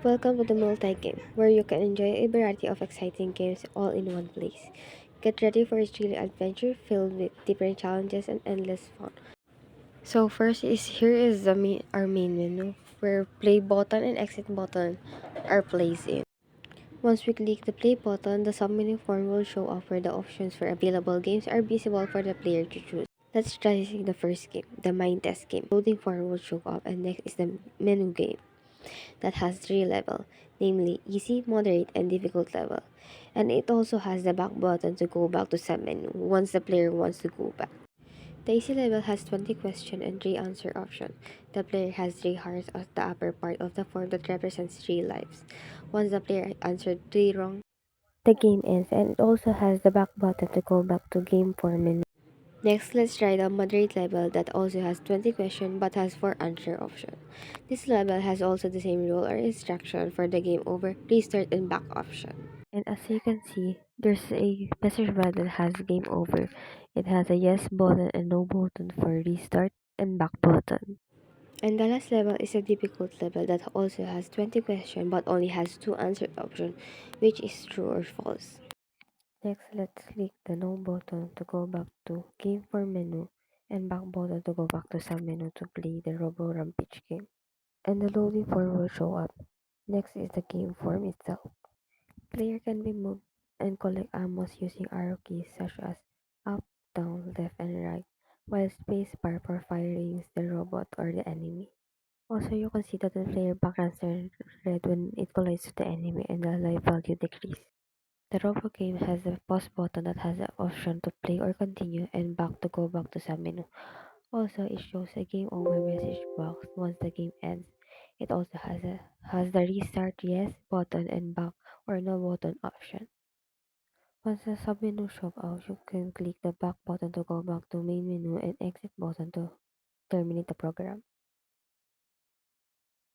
Welcome to the multi-game, where you can enjoy a variety of exciting games all in one place. Get ready for a thrilling adventure filled with different challenges and endless fun. So first is here is our main menu, where play button and exit button are placed in. Once we click the play button, the sub-menu form will show up where the options for available games are visible for the player to choose. Let's try the first game, the mind test game. Loading form will show up, and next is the menu game that has three levels, namely easy, moderate, and difficult level. And it also has the back button to go back to submenu once the player wants to go back. The easy level has 20 question and 3 answer option. The player has 3 hearts at the upper part of the form that represents 3 lives. Once the player answered 3 wrong, the game ends, and it also has the back button to go back to game 4 menu. Next, let's try the moderate level that also has 20 questions but has 4 answer options. This level has also the same rule or instruction for the game over, restart, and back option. And as you can see, there's a message bar that has game over. It has a yes button and no button for restart and back button. And the last level is a difficult level that also has 20 questions but only has 2 answer options, which is true or false. Next, let's click the No button to go back to Game for menu and back button to go back to sub menu to play the Robo Rampage game. And the loading form will show up. Next is the game form itself. Player can be moved and collect ammos using arrow keys such as up, down, left, and right, while spacebar for firing the robot or the enemy. Also, you can see that the player background turns red when it collides with the enemy and the life value decreases. The Robo game has a pause button that has the option to play or continue and back to go back to submenu. Also, it shows a game over message box once the game ends. It also has the restart yes button and back or no button option. Once the submenu shows out, you can click the back button to go back to main menu and exit button to terminate the program.